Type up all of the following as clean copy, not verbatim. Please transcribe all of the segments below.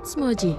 Smoji.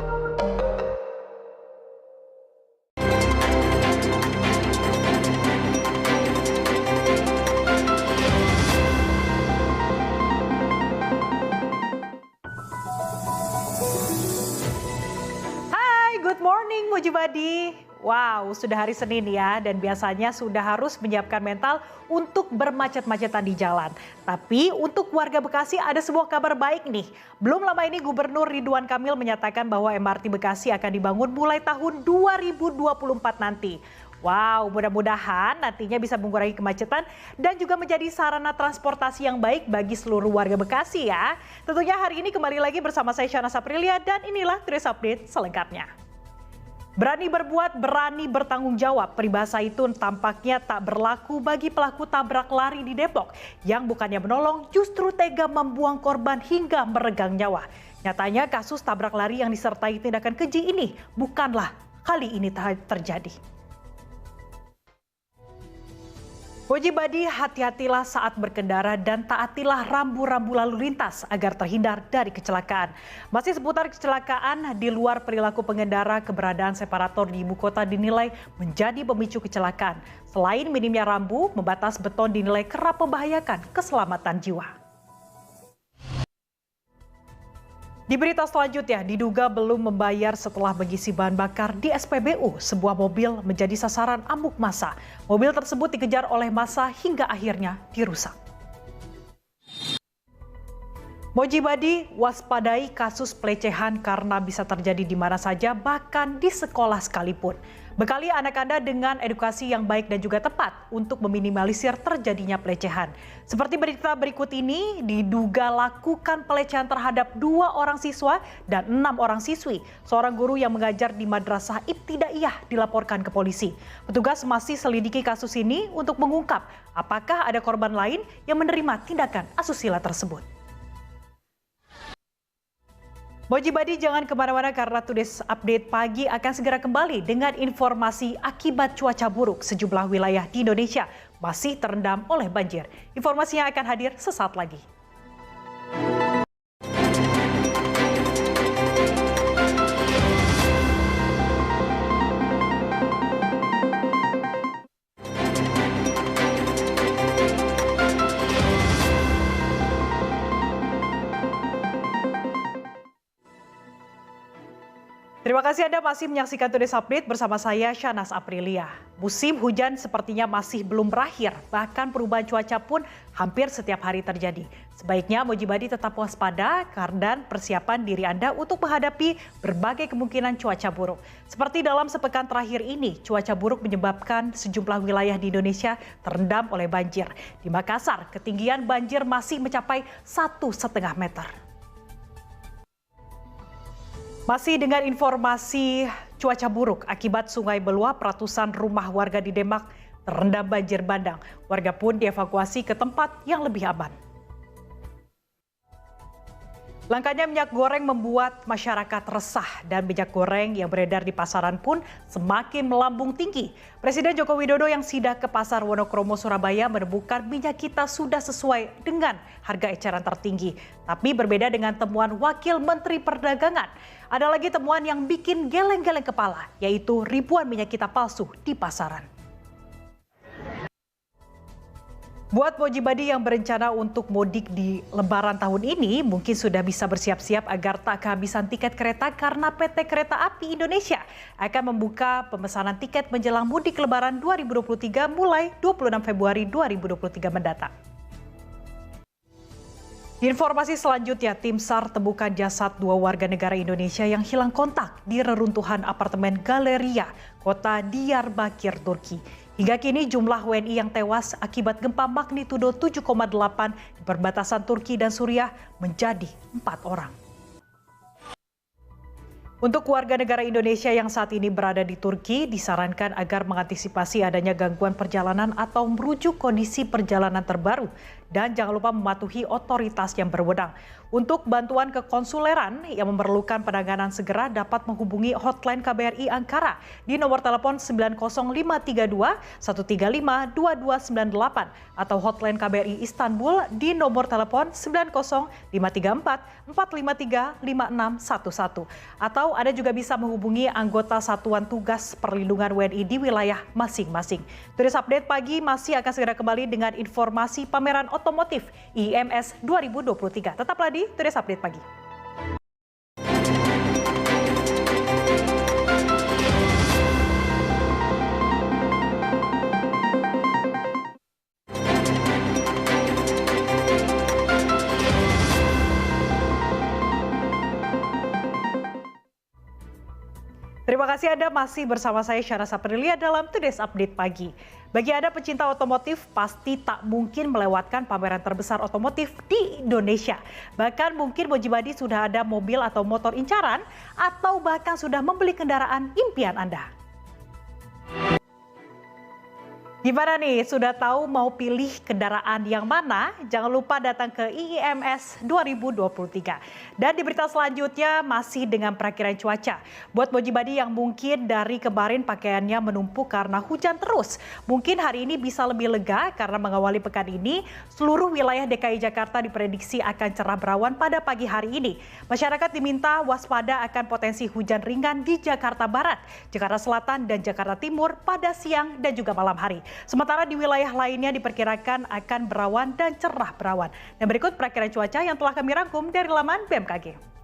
Hai, good morning Mujibadi. Wow, sudah hari Senin ya, dan biasanya sudah harus menyiapkan mental untuk bermacet-macetan di jalan. Tapi untuk warga Bekasi ada sebuah kabar baik nih. Belum lama ini Gubernur Ridwan Kamil menyatakan bahwa MRT Bekasi akan dibangun mulai tahun 2024 nanti. Wow, mudah-mudahan nantinya bisa mengurangi kemacetan dan juga menjadi sarana transportasi yang baik bagi seluruh warga Bekasi ya. Tentunya hari ini kembali lagi bersama saya Shanas Aprilia dan inilah Today's Update selengkapnya. Berani berbuat, berani bertanggung jawab. Peribahasa itu tampaknya tak berlaku bagi pelaku tabrak lari di Depok yang bukannya menolong justru tega membuang korban hingga meregang nyawa. Nyatanya kasus tabrak lari yang disertai tindakan keji ini bukanlah kali ini terjadi. Mujibadi, hati-hatilah saat berkendara dan taatilah rambu-rambu lalu lintas agar terhindar dari kecelakaan. Masih seputar kecelakaan, di luar perilaku pengendara, keberadaan separator di ibu kota dinilai menjadi pemicu kecelakaan. Selain minimnya rambu, membatas beton dinilai kerap membahayakan keselamatan jiwa. Di berita selanjutnya, diduga belum membayar setelah mengisi bahan bakar di SPBU, sebuah mobil menjadi sasaran amuk massa. Mobil tersebut dikejar oleh massa hingga akhirnya dirusak. Mujibadi, waspadai kasus pelecehan karena bisa terjadi di mana saja, bahkan di sekolah sekalipun. Bekali anak Anda dengan edukasi yang baik dan juga tepat untuk meminimalisir terjadinya pelecehan. Seperti berita berikut ini, diduga lakukan pelecehan terhadap 2 orang siswa dan 6 orang siswi. Seorang guru yang mengajar di Madrasah Ibtidaiyah dilaporkan ke polisi. Petugas masih selidiki kasus ini untuk mengungkap apakah ada korban lain yang menerima tindakan asusila tersebut. Mujibadi, jangan kemana-mana karena Today's Update pagi akan segera kembali dengan informasi akibat cuaca buruk. Sejumlah wilayah di Indonesia masih terendam oleh banjir. Informasinya akan hadir sesaat lagi. Terima kasih Anda masih menyaksikan Today's Update bersama saya Shanas Aprilia. Musim hujan sepertinya masih belum berakhir, bahkan perubahan cuaca pun hampir setiap hari terjadi. Sebaiknya Mujibadi tetap waspada dan persiapan diri Anda untuk menghadapi berbagai kemungkinan cuaca buruk. Seperti dalam sepekan terakhir ini, cuaca buruk menyebabkan sejumlah wilayah di Indonesia terendam oleh banjir. Di Makassar, ketinggian banjir masih mencapai 1,5 meter. Masih dengan informasi cuaca buruk akibat sungai meluap, ratusan rumah warga di Demak terendam banjir bandang. Warga pun dievakuasi ke tempat yang lebih aman. Langkanya minyak goreng membuat masyarakat resah dan minyak goreng yang beredar di pasaran pun semakin melambung tinggi. Presiden Joko Widodo yang sidak ke Pasar Wonokromo, Surabaya menemukan minyak kita sudah sesuai dengan harga eceran tertinggi. Tapi berbeda dengan temuan Wakil Menteri Perdagangan. Ada lagi temuan yang bikin geleng-geleng kepala, yaitu ribuan minyak kita palsu di pasaran. Buat Mujibadi yang berencana untuk mudik di Lebaran tahun ini, mungkin sudah bisa bersiap-siap agar tak kehabisan tiket kereta karena PT Kereta Api Indonesia akan membuka pemesanan tiket menjelang mudik Lebaran 2023 mulai 26 Februari 2023 mendatang. Di informasi selanjutnya, tim SAR temukan jasad 2 warga negara Indonesia yang hilang kontak di reruntuhan apartemen Galeria, kota Diyarbakir, Turki. Hingga kini jumlah WNI yang tewas akibat gempa magnitudo 7,8 di perbatasan Turki dan Suriah menjadi 4 orang. Untuk warga negara Indonesia yang saat ini berada di Turki, disarankan agar mengantisipasi adanya gangguan perjalanan atau merujuk kondisi perjalanan terbaru dan jangan lupa mematuhi otoritas yang berwenang. Untuk bantuan kekonsuleran yang memerlukan penanganan segera dapat menghubungi hotline KBRI Ankara di nomor telepon 90532 135 2298 atau hotline KBRI Istanbul di nomor telepon 90534 453 5611 atau Anda juga bisa menghubungi anggota Satuan Tugas Perlindungan WNI di wilayah masing-masing. Today's Update pagi masih akan segera kembali dengan informasi pameran otomotif IMS 2023. Tetaplah di Today's Update pagi. Terima kasih Anda masih bersama saya Syara Saprilia dalam Today's Update pagi. Bagi Anda pecinta otomotif, pasti tak mungkin melewatkan pameran terbesar otomotif di Indonesia. Bahkan mungkin Mojibadi sudah ada mobil atau motor incaran, atau bahkan sudah membeli kendaraan impian Anda. Gimana nih, sudah tahu mau pilih kendaraan yang mana? Jangan lupa datang ke IIMS 2023. Dan di berita selanjutnya masih dengan perakiran cuaca. Buat Mojibadi yang mungkin dari kemarin pakaiannya menumpuk karena hujan terus. Mungkin hari ini bisa lebih lega karena mengawali pekan ini, seluruh wilayah DKI Jakarta diprediksi akan cerah berawan pada pagi hari ini. Masyarakat diminta waspada akan potensi hujan ringan di Jakarta Barat, Jakarta Selatan, dan Jakarta Timur pada siang dan juga malam hari. Sementara di wilayah lainnya diperkirakan akan berawan dan cerah berawan. Dan berikut perakiran cuaca yang telah kami rangkum dari laman BMKG.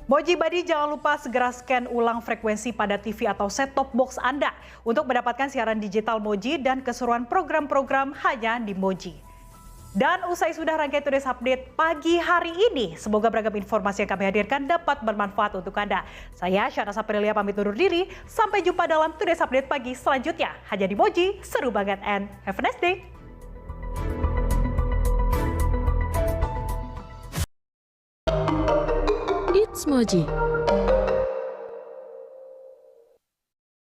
Mojibadi jangan lupa segera scan ulang frekuensi pada TV atau set-top box Anda untuk mendapatkan siaran digital Moji dan keseruan program-program hanya di Moji. Dan usai sudah rangkaian Today's Update pagi hari ini, semoga beragam informasi yang kami hadirkan dapat bermanfaat untuk Anda. Saya Syara Saprilia pamit undur diri, sampai jumpa dalam Today's Update pagi selanjutnya. Hanya di Moji, seru banget and have a nice day. It's Moji.